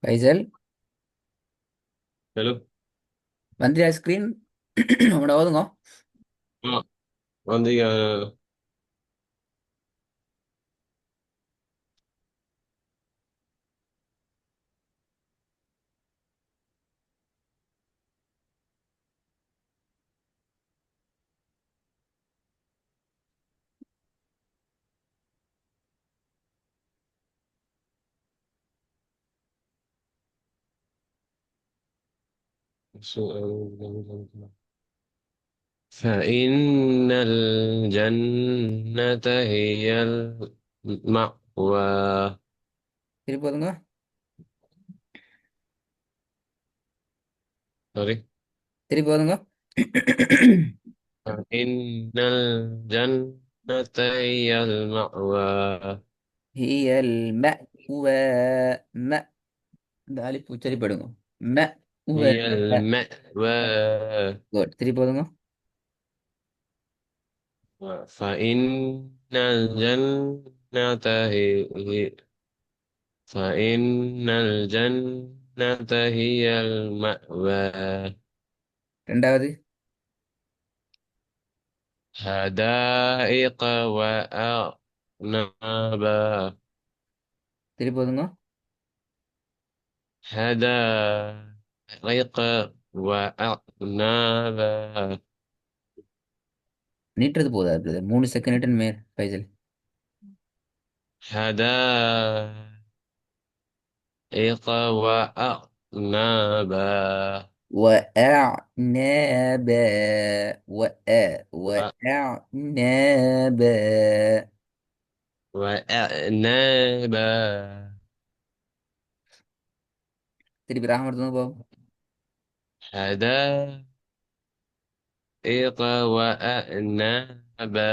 ഫൈസൽ حلو. വന്നിട്ട് സ്ക്രീൻ നമ്മുടെ ഓതുങ്ങോ. اه عندي فإن الجنة هي المأوى. திருப்பி ஓதுங்க. سوري. திருப்பி ஓதுங்க. فإن الجنة هي المأوى. هي المأوى. ماء. இந்த அலிப்பு உச்சரிப்படுங்க. مأوى. هي المأوى. குட். திருப்பி ஓதுங்க. فإن الجنة فإن الجنة هي المأوى. ரெண்டாவது. حدائق وأعنابا. திருப்பி ஓதுங்க. حدائق وأعنابا. நீட்டுறது போதா பிரதர்? 3 செகண்ட் மேல் ஃபைசல். حدائق وأعنابا. وأعنابا. وأعنابا. وأعنابا. திருப்பி ராகம் எடுத்து போ. حدائق وأعنابا.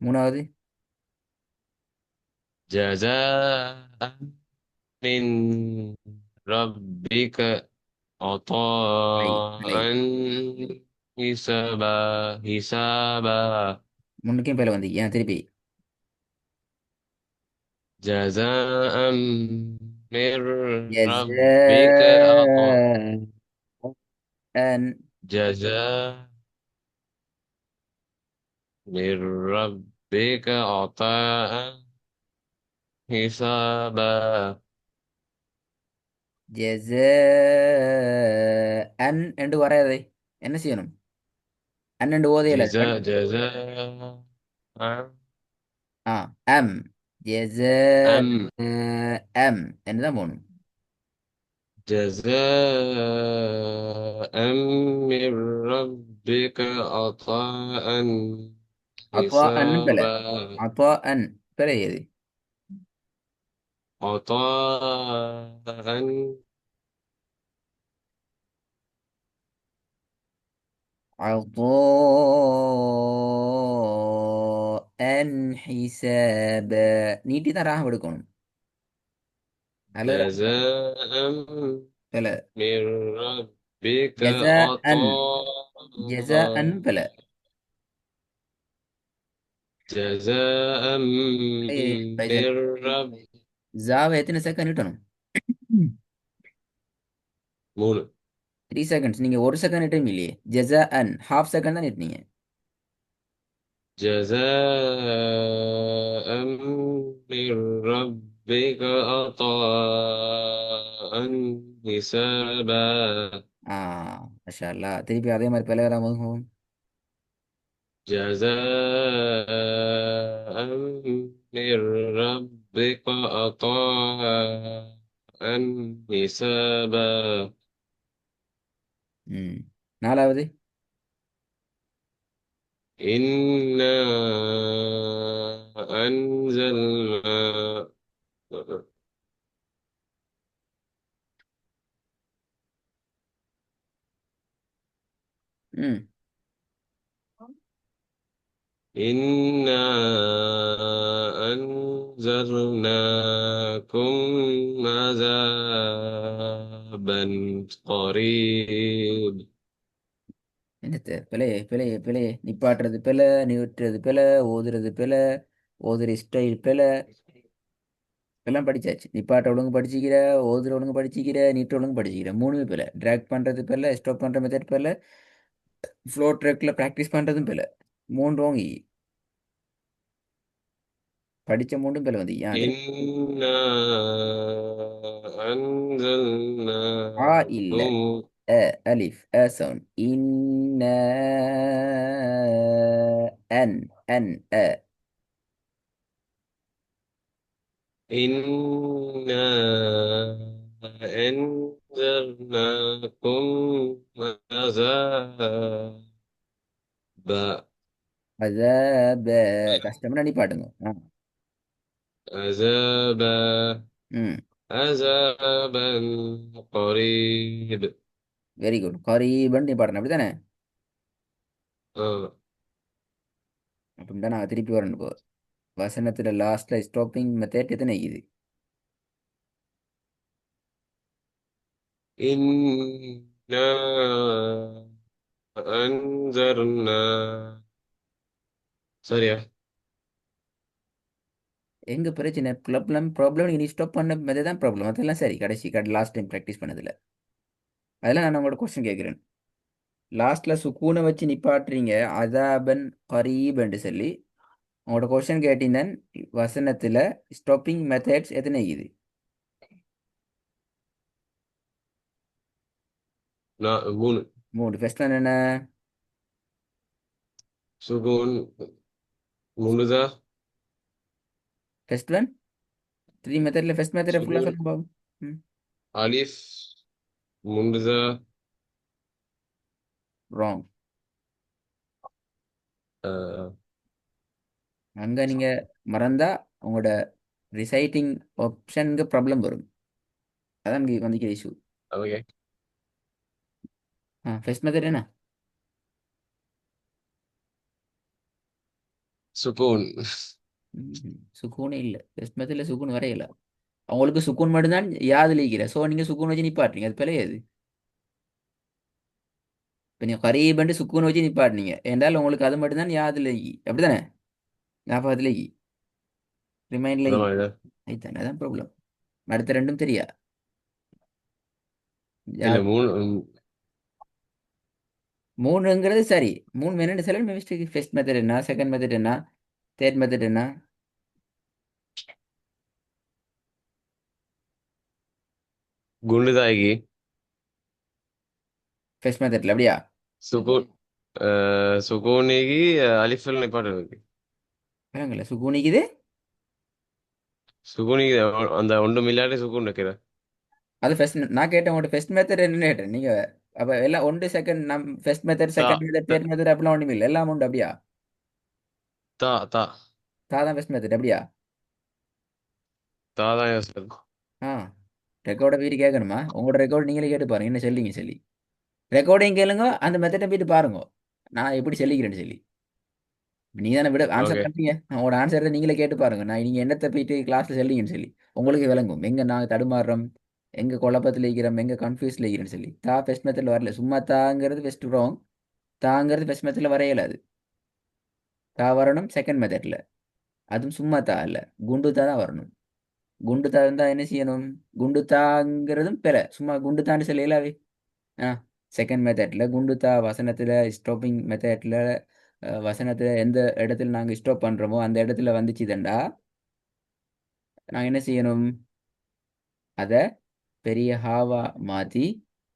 மூணாவது. جزاء من ربك ஐ عطاء ஐ حسابا. முன்னுக்கும் பேல வந்து ஏன் திருப்பி. جزاء من ربك عطاء. جزاء. جزاء من ربك عطاء حسابا. ஜெஸாஅன் என்று வராது. என்ன செய்யணும்? அன்னண்டு ஓதையில جزاء ஆ அம். أم அம் என்னதான் போகணும். جزاء من ربك عطاء அப்பா அன் பில. حسابا. அப்பா அன் பிழை எது? عطاء அன் ஹிசாப. நீட்டி தான் ராகம் எடுக்கணும். அல்லது جزاء பில. من ربك ஜெஸா அன். ஜெஸா عطاء. அன் பில. جزاء من رب. ஜாவை எத்தனை செகண்ட் நீட்டணும்? மூணு. 3 செகண்ட்ஸ். நீங்க 1 செகண்ட் நீட்டும் இல்லையே. ஜெஸா அன் ஹாஃப் செகண்ட் தான் நீட்டினீங்க. جزاء من ربك عطاء حسابا. ஆ மஷா அல்லாஹ். திருப்பி அதே மாதிரி பிள்ளை வராமல். جزاء من ربك عطاء حسابا. ம். நாலாவது. إنا أنزلنا ம். إنا أنذرناكم عذابا قريب. என்னத்த பிழையே நிப்பாட்டுறது பிழை, நிறுத்துறது பிழை, ஓதுறது பிழை, ஓதுற ஸ்டைல் பிழை, எல்லாம் படிச்சாச்சு. நிப்பாட்ட ஒழுங்கு படிச்சிக்கிற, ஓதுற ஒழுங்கு படிச்சிக்கிற, நீட்ட ஒழுங்கு படிச்சிக்கிற, மூணுமே பிழை. ட்ராக் பண்றது பிழை, ஸ்டாப் பண்ற மெத்தட் பிழை, ஃப்ளோ ட்ராக்ல ப்ராக்டிஸ் பண்றதும் பிழை. மூணு ரோங்கி படிச்ச மூணும் பிழை வந்து ஏன் அதுல إنا ஆ இல்ல أنزلناه. அ அலிஃப் அ சவுண்ட் இன்ன அன் அன் அ إنا أنذرناكم عذابا. அஸாப கஷ்டம்னா நீ பாட்டுங்க عذابا. ம் عذابا قريب. வெரி குட் கரீபன் நீ பாடணும் அப்படித்தானே آه. அப்படின்ட்டா நாங்கள் திருப்பி வரணும் இப்போ வசனத்தில் லாஸ்ட்டில் ஸ்டாப்பிங் மெத்தட் எத்தனை இது إنا أنذرنا. சரியா? எங்க பிரச்சனை ப்ராப்ளம் நீ ஸ்டாப் பண்ண மெத்தட் தான் ப்ராப்ளம் அதெல்லாம் சரி லாஸ்ட் டைம் ப்ராக்டிஸ் பண்ணதில்ல அதெல்லாம் நான் உங்களோட கொஸ்டின் கேட்குறேன் லாஸ்ட்டில் சுக்கூனை வச்சு நிப்பாட்டுறீங்க அதாபன் கரீபன்னு சொல்லி உங்களோட கொஸ்டின் கேட்டீங்கன்னா வசனத்தில் ஸ்டாப்பிங் மெத்தட்ஸ் எத்தனை இது மூணு. மூணு ஃபர்ஸ்ட் ஒன் என்ன சுகூன் முழுதா. ஃபர்ஸ்ட் ஒன் த்ரீ மெத்தடில் ஃபர்ஸ்ட் மெத்தடை ஃபுல்லாக சுகூன் சொல்லுங்க பாபு ம் அலிஃப் முழுதா. ராங் ஆஹ், அங்கே நீங்கள் மறந்தா உங்களோட ரிசைட்டிங் ஆப்ஷனுக்கு ப்ராப்ளம் வரும் அதான் இங்கே வந்திக்கிற இஷ்யூ ஓகே. ஃபர்ஸ்ட் மெத்தட் என்ன சுகூன். சுக்கூனே இல்லை ஃபர்ஸ்ட் மெத்தடில் சுக்கூன் வரையல அவங்களுக்கு சுக்கூன் மட்டும்தான் யாது லீக்கிற ஸோ நீங்கள் சுக்கூன் வச்சு நிப்பாட்டுறீங்க அது பிழையாது இப்போ நீங்கள் கரீபண்டு சுக்கூன் வச்சு நிப்பாட்டுனீங்க என்றால் உங்களுக்கு அது மட்டும்தான் யாது லீகி அப்படிதானே ஞாபகத்தில் லீகி ரிமைண்டில் அந்த மாதிரி தான். அதுதானே அதான் ப்ராப்ளம் அடுத்த ரெண்டும் தெரியா இல்ல யாது மூணு. மூணுங்கிறது சரி மூணு மெனு செலவு மிஸ்டேக் ஃபர்ஸ்ட் மெத்தட் என்ன செகண்ட் மெத்தட் என்ன தேர்ட் மெத்தட் என்ன குண்டுதாகி ஃபர்ஸ்ட் மெத்தட்ல அப்படியா சுகூன். சுகூனிக்கு அலிஃபல் நிப்பாட்டு இருக்கு. வேறங்கள சுக்கூனிக்குது சுகூனிக்கு அந்த ஒன்று மில்லாட்டி சுகூன் வைக்கிற. அது ஃபர்ஸ்ட் நான் கேட்டேன் உங்கள்கிட்ட ஃபர்ஸ்ட் மெத்தட் என்ன கேட்டேன் நீங்க அப்ப எல்லாம் ஒன்று செகண்ட் நம் ஃபர்ஸ்ட் மெத்தட் தா second method the- third method அப்படிலாம் ஒன்றும் இல்லை எல்லாம் உண்டு அப்படியா தா தா தான் ஃபர்ஸ்ட் மெத்தட் அப்படியா தா தான் யோசிச்சது. ஆ ரெக்கார்டை போயிட்டு கேட்கணுமா உங்களோட ரெக்கார்டு நீங்களே கேட்டு பாருங்க என்ன சொல்லிங்க சொல்லி ரெக்கார்டையும் கேளுங்க அந்த மெத்தடை போயிட்டு பாருங்க நான் எப்படி சொல்லிக்கிறேன்னு சொல்லி நீ தானே விட ஆன்சர் ஓகே. பண்ணுறீங்க உங்களோட ஆன்சரை நீங்களே கேட்டு பாருங்க நான் நீங்க என்னத்தை போயிட்டு கிளாஸ்ல சொல்லிங்கன்னு சொல்லி உங்களுக்கு விளங்கும் எங்க நாங்கள் தடுமாறுறோம் எங்க குழப்பத்தில் இருக்கிறோம் எங்க கன்ஃபியூஸ்ல இருக்கிறேன்னு சொல்லி தா ஃபர்ஸ்ட் மெத்தட்ல வரல சும்மா தாங்கிறது ஃபர்ஸ்ட் ராங் தாங்கிறது ஃபர்ஸ்ட் மெத்தட்ல வரையலாது தா வரணும் செகண்ட் மெத்தட்ல அதுவும் சும்மா தா இல்ல குண்டு தா தான் வரணும் குண்டு தா இருந்தா என்ன செய்யணும் குண்டு தாங்கிறதும் பெற சும்மா குண்டு தான்னு சொல்லலாவே ஆ செகண்ட் மெத்தட்ல குண்டு தா வசனத்துல ஸ்டாப்பிங் மெத்தட்ல வசனத்துல எந்த இடத்துல நாங்க ஸ்டாப் பண்றோமோ அந்த இடத்துல வந்துச்சுதண்டா நாங்க என்ன செய்யணும் அதை பெரிய ஹாவா மாத்தி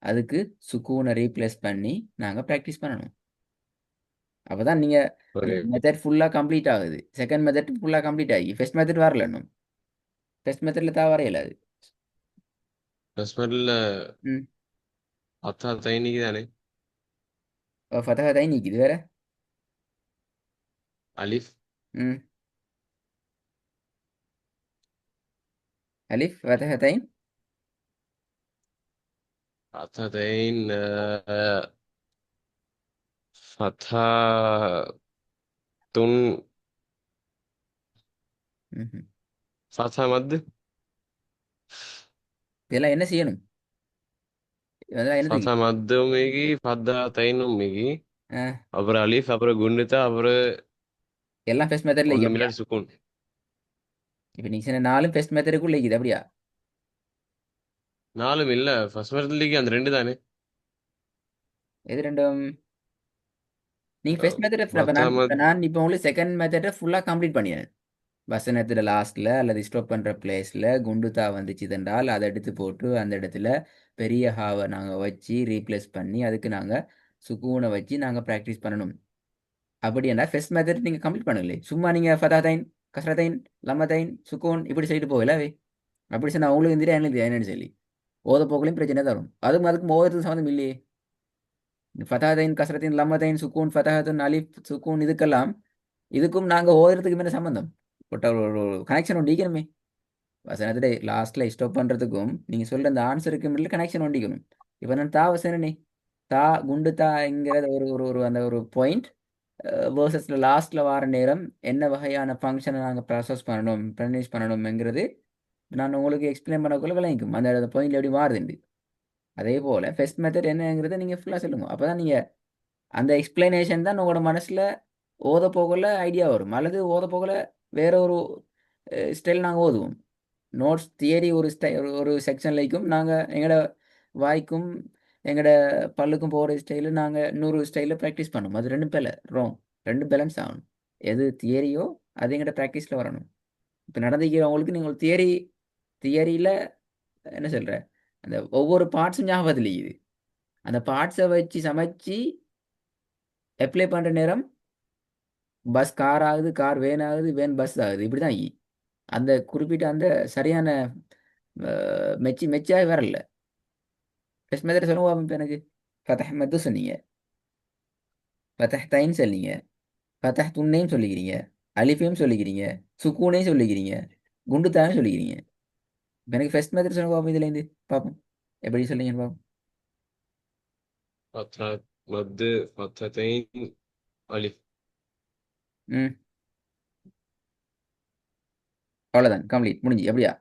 அதுக்கு சுக்கூனை ரீப்ளேஸ் பண்ணி நாங்க ப்ராக்டிஸ் பண்ணணும் அப்பதான் நீங்க அந்த ஓகே. மெத்தட் ஃபுல்லா கம்ப்ளீட் ஆகுது செகண்ட் மெத்தட் ஃபுல்லா கம்ப்ளீட் ஆகி ஃபர்ஸ்ட் மெத்தட் வரல இன்னும் ஃபர்ஸ்ட் மெத்தட்ல தான் வரையல அது ஹஸ்பண்ட்ல ம் அத்தா தைனிக்கு தானே. ஃபதஹ தை நீக்குது வேற அலிஃப் ம் அலிஃப் ஃபதஹ தைன் அத்தா தைன் ஃபதா துன் ம் ஃபதா மத். இதெல்லாம் என்ன செய்யணும் அதெல்லாம் என்னதுக்கு? ஃபதா மத்தும் மிகி ஃபதா தைனும் மிகி ஆ, அப்புறம் அலிஃப் அப்புறம் குண்டுதா அப்புறம் எல்லாம் ஃபர்ஸ்ட் மெத்தட்ல இருக்கு ஒன்று அப்படியா? மில்லாடி சுக்கூன். இப்போ நீங்க சொன்ன நாலும் ஃபர்ஸ்ட் மெத்தடுக்குள்ள இருக்குது அப்படியா? நாலும் இல்ல ஃபர்ஸ்ட் மெத்தட்லக்கு அந்த ரெண்டு தானே. எது ரெண்டும்? நீங்க ஃபர்ஸ்ட் மெத்தட் அப்ப ஃபதா நான் இப்ப மத் நான் இப்போ உங்களுக்கு செகண்ட் மெத்தடை ஃபுல்லா கம்ப்ளீட் பண்ணிடுறேன். வசனத்துல லாஸ்ட்ல அல்லது ஸ்டாப் பண்ற பிளேஸ்ல குண்டுதா வந்துச்சு என்றால் அதை எடுத்து போட்டு அந்த இடத்துல பெரிய ஹாவை நாங்க வச்சு ரீப்ளேஸ் பண்ணி அதுக்கு நாங்க சுக்கூனை வச்சு நாங்க ப்ராக்டிஸ் பண்ணணும். அப்படி என்ன ஃபர்ஸ்ட் மெத்தட் நீங்க கம்ப்ளீட் பண்ணல, சும்மா நீங்க ஃபதாதைன் கஸ்ரதைன் லம்மதைன் சுக்கூன் இப்படி சொல்லிட்டு போகலவே. அப்படி சொன்னா உங்களுக்கு தெரியும் எனக்கு தெரியும் என்னன்னு சொல்லி ஓத போக்களையும் பிரச்சனை தரும். அதுக்கும் ஓதுறதுக்கு சம்மந்தம் இல்லையே. ஃபதாதைன் கஸ்ரத்தைன் லம்மதைன் சுக்கூன் ஃபதஹத்துன் அலிஃப் சுக்கூன் இதுக்கெல்லாம் இதுக்கும் நாங்க ஓதுறதுக்கு என்ன சம்பந்தம்? ஒரு கனெக்ஷன் ஒன்று இருக்கணுமே. வசனத்துல லாஸ்ட்ல ஸ்டாப் பண்றதுக்கும் நீங்க சொல்ற அந்த ஆன்சருக்கு மிடில் கனெக்ஷன் ஒண்டிக்கணும். இப்போ நான் தா வசனனே தா குண்டு தாங்கிறது ஒரு ஒரு ஒரு அந்த ஒரு பாயிண்ட் வேர்சஸ்ல லாஸ்ட்ல வர நேரம் என்ன வகையான ஃபங்க்ஷனை நாங்கள் ப்ராசஸ் பண்ணணும் ப்ரொடியூஸ் பண்ணணும்ங்கிறது நான் உங்களுக்கு எக்ஸ்பிளைன் பண்ணக்குள்ள விளங்கிக்கும் அந்த பாயிண்ட்ல எப்படி மாறுதுண்டு. அதே போல ஃபர்ஸ்ட் மெத்தட் என்னங்கிறத நீங்க ஃபுல்லா சொல்லுங்க. அப்பதான் நீங்க அந்த எக்ஸ்பிளனேஷன் தான் உங்களோட மனசுல ஓத போகல ஐடியா வரும், அல்லது ஓத போகல வேற ஒரு ஸ்டைல் நாங்கள் ஓதுவோம். நோட்ஸ் தியரி ஒரு ஒரு ஒரு செக்ஷன்ல இருக்கும், நாங்கள் எங்களோட வாய்க்கும் எங்களோட பல்லுக்கும் போகிற ஸ்டைலு நாங்கள் இன்னொரு ஸ்டைலில் ப்ராக்டிஸ் பண்ணுவோம். அது ரெண்டும் ராங். ரெண்டும் பேலன்ஸ் ஆகணும். எது தியரியோ அது எங்களோட ப்ராக்டிஸில் வரணும். இப்போ நடந்துக்கிறவங்களுக்கு நீங்கள் தியரியில் என்ன சொல்கிற அந்த ஒவ்வொரு பார்ட்ஸும் ஞாபகத்தில் இருக்குது. அந்த பார்ட்ஸை வச்சு சமைச்சு அப்ளை பண்ணுற நேரம் பஸ் கார் ஆகுது, கார் வேன் ஆகுது, வேன் பஸ் ஆகுது, இப்படி தான் அந்த குறிப்பிட்ட அந்த சரியான மெச்சாக வரல. ஃபர்ஸ்ட் மெத்தட் சொல்லுங்க பாப்போம். இப்போ எனக்கு ஃபதஹ் மத்து சொன்னீங்க, ஃபதஹ் தைன் சொன்னீங்க, ஃபதஹ் துன்னையும் சொல்லிக்கிறீங்க, அலிஃபையும் சொல்லிக்கிறீங்க, சுக்கூனையும் சொல்லிக்கிறீங்க, குண்டு தாயும் சொல்லிக்கிறீங்க. இப்போ எனக்கு ஃபர்ஸ்ட் மெத்தட் சொல்லுங்க பாப்போம். இதுலேருந்து பார்ப்போம் எப்படி சொல்றீங்கன்னு பார்ப்போம். ஃபதா மத்து ஃபததைன் அலிஃப். ம், அவ்வளோதான், கம்ப்ளீட் முடிஞ்சு அப்படியா?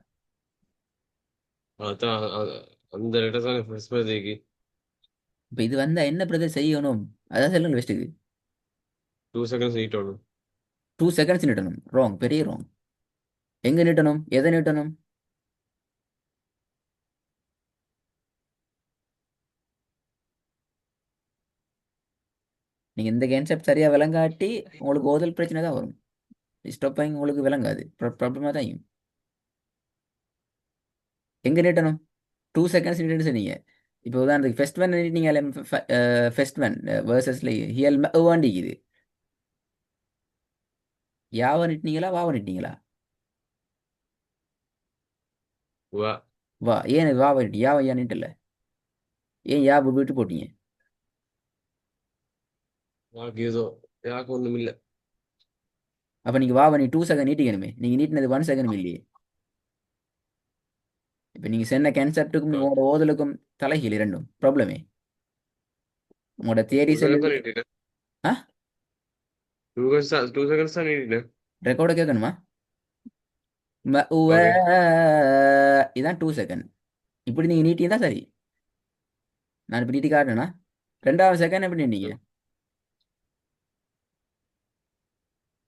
அதான் அந்த லெட்டர் தான் ஃபர்ஸ்ட் மெத்தட்க்கு. இப்போ இது வந்தால் என்ன பிரதர் செய்யணும் அதான் சொல்லுங்க ஃபஸ்ட்டுக்கு. 2 செகண்ட்ஸ் நீட் ஆகணும். 2 செகண்ட்ஸ் நீட்டணும். ராங், பெரிய ராங். எங்கே நீட்டணும், எதை நீட்டணும்? நீங்கள் இந்த கான்செப்ட் சரியாக விளங்காட்டி உங்களுக்கு ஓதல் பிரச்சனை தான் வரும். ஸ்டாப்பிங் உங்களுக்கு விளங்காது, ப்ராப்ளமாக தான் இருக்கும். எங்கே நீட்டணும்? 2 செகண்ட்ஸ் நீட்டுன்னு சொன்னீங்க. இப்போ உதாரணத்துக்கு ஃபர்ஸ்ட் ஒன் நீட்டிங்க. ஃபர்ஸ்ட் ஒன் வேர்சஸ்ல ஹியல் வேண்டிக்குது. யாவை நீட்டினீங்களா வாவை நீட்டினீங்களா? வா வா. ஏன் வாவை நீட்டி யாவை ஏன் நீட்டல? ஏன் யா விட்டு போட்டீங்க? யாருக்கு ஏதோ யாருக்கு ஒன்றும் இல்லை. அப்போ நீங்கள் வாவை நீ 2 செகண்ட் நீட்டிக்கணுமே. நீங்கள் நீட்டினது 1 செகண்ட் இல்லையே. இப்போ நீங்கள் சொன்ன கான்செப்டுக்கும் நீங்கள் உங்களோட ஓதலுக்கும் தலைகீழ் இரண்டும் ப்ராப்ளமே. உங்களோட தியரி 2 செகண்ட்ஸ் சொல்லுது. தான் நீட்டிட்டேன். ஆ, 2 செகண்ட்ஸ் தான் நீட்டிட்டேன். ரெக்கார்டை கேட்கணுமா? ம உவ ஓகே. இதான் 2 செகண்ட். இப்படி நீங்கள் நீட்டி தான் சரி. நான் இப்படி நீட்டி காட்டினேன்னா ரெண்டாவது செகண்ட் எப்படி நீட்டீங்க?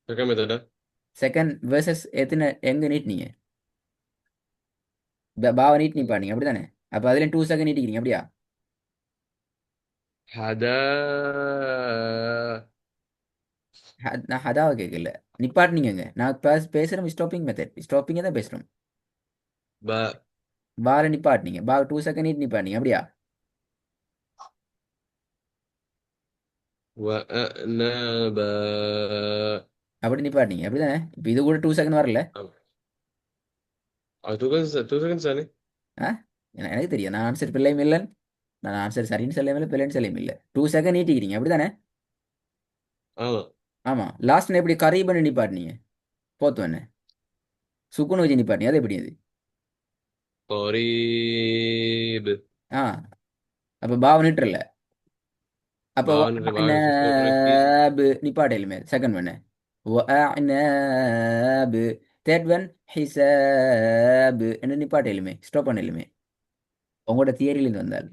செகண்ட் மெத்தடா. செகண்ட் வெர்சஸ் எத்தனை எங்க நீட்டினீங்க? பாவ நீட் நிப்பாட்டிங்க அப்படிதானே? அப்போ அதுல 2 செகண்ட் நீட்டிக்கிறீங்க அப்படியா? ஹதா நான் அதாவை கேட்கல, நிப்பாட்டினீங்க. நான் பேசுகிறோம் ஸ்டாப்பிங் மெத்தட், ஸ்டாப்பிங்கை தான் பேசுகிறோம். ப பால நிப்பாட்டினீங்க, பாவ 2 செகண்ட் நீட் நிப்பாட்டினீங்க அப்படியா? வ ந ப. அப்படி நிப்பாட்டினீங்க அப்படிதானே? இப்போ இது கூட 2 செகண்ட் வரல. அது 2 செகண்ட்ஸ் தானே. ஆ, எனக்கு தெரியும் நான் ஆன்சர் பிள்ளையும் இல்லை, நான் ஆன்சர் சரின்னு சொல்லவும் இல்லை பிள்ளைன்னு சொல்லவும் இல்லை. 2 செகண்ட் நீட்டிக்கிறீங்க அப்படிதானே? ஆமா. ஆமாம். லாஸ்ட் எப்படி கரீபன் நிப்பாட்டினீங்க? போத்து என்ன சுக்குன்னு வச்சு நிப்பாட்டினீங்க, அது எப்படி அது? கரீப். ஆ, அப்போ பாவ நீட்டுறல. அப்போ பாவன்னு பாவன்னு நிப்பாட்டையிலுமே செகண்ட் ஒன்று வஅஅனாபு, தேர்ட் ஒன் ஹிசாபு என்ன நிப்பாட்டையிலுமே ஸ்டாப் பண்ணலுமே உங்களோட தியரியிலிருந்து வந்தால்.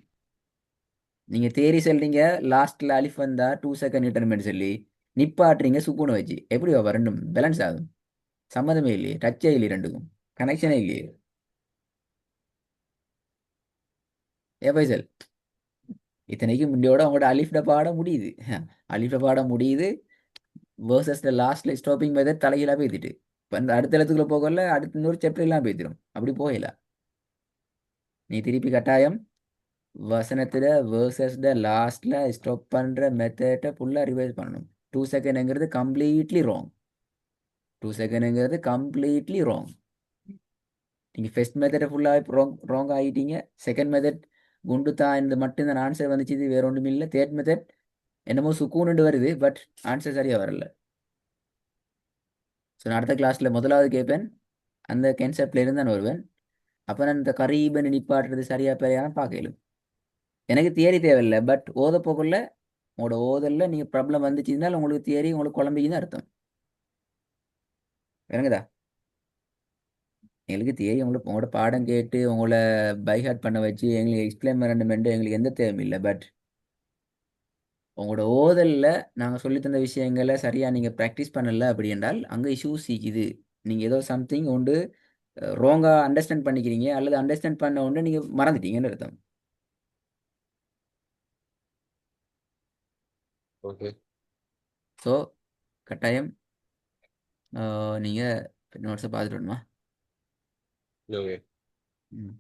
நீங்க தேரி சொல்றீங்க, லாஸ்ட்ல அலிஃப் வந்தா 2 செகண்ட் நிட்டர்மெண்ட் சொல்லி நிப்பாட்டுறீங்க சுக்கூனை வச்சு. எப்படி ரெண்டும் பேலன்ஸ் ஆகும்? சம்மதமே இல்லையே, டச்சே இல்லையே, ரெண்டுக்கும் கனெக்ஷனே இல்லையே. ஏ பைசல், இத்தனைக்கும் முந்தையோட உங்களோட அலிஃப்ட பாட முடியுது. அலிஃப்ட பாட முடியுது. வேர்சஸ்ல லாஸ்ட்ல ஸ்டாப்பிங் மெத்தட் தலைகீழா பேத்திட்டு இப்போ இந்த அடுத்த இடத்துக்குள்ள போகல, அடுத்த இன்னொரு சாப்டர் எல்லாம் பேத்திடும். அப்படி போகல. நீ திருப்பி கட்டாயம் வசனத்துல வேர்சஸ்ட லாஸ்ட்ல ஸ்டாப் பண்ற மெத்தட்டை ஃபுல்லா ரிவைஸ் பண்ணணும். 2 செகண்ட்ங்கிறது கம்ப்ளீட்லி ராங். 2 செகண்ட்ங்கிறது கம்ப்ளீட்லி ராங். நீங்க ஃபர்ஸ்ட் மெத்தடை ஃபுல்லாக ராங் ஆகிட்டீங்க. செகண்ட் மெத்தட் குண்டு தான் இந்த மட்டும் தான் ஆன்சர் வந்துச்சு, இது வேற ஒன்றும் இல்லை. தேர்ட் மெத்தட் என்னமோ சுக்கூனுண்டு வருது, பட் ஆன்சர் சரியா வரல. ஸோ நான் அடுத்த கிளாஸ்ல முதலாவது கேட்பேன், அந்த கன்செப்ட்ல இருந்து நான் வருவேன். அப்போ நான் இந்த கரீபன் நிப்பாட்டுறது சரியா பெரியான பார்க்கலும். எனக்கு தியரி தேவையில்லை, பட் ஓத போக்குள்ள உங்களோட ஓதல்ல நீங்க ப்ராப்ளம் வந்துச்சுன்னா உங்களுக்கு தியரி உங்களுக்கு குழம்பிக்குன்னு அர்த்தம். விளங்குதா? எங்களுக்கு தியரி உங்களுக்கு உங்களோட பாடம் கேட்டு உங்களை பைஹார்ட் பண்ண வச்சு எங்களுக்கு எக்ஸ்பிளைன் பண்ணணுமெண்டு எங்களுக்கு எந்த தேவையும் இல்லை. பட் உங்களோட ஓதல்ல நாங்கள் சொல்லித்தந்த விஷயங்களை சரியா நீங்க ப்ராக்டிஸ் பண்ணல அப்படி என்றால் அங்கே இஷ்யூஸ் இது. நீங்க ஏதோ சம்திங் உண்டு ரோங்கா அண்டர்ஸ்டாண்ட் பண்ணிக்கிறீங்க, அல்லது அண்டர்ஸ்டாண்ட் பண்ண உடனே நீங்க மறந்துட்டீங்கன்னு அர்த்தம். ஓகே. ஸோ கட்டாயம் நீங்க நோட்ஸை பார்த்துட்டு வரணுமா? ஓகே. ம்.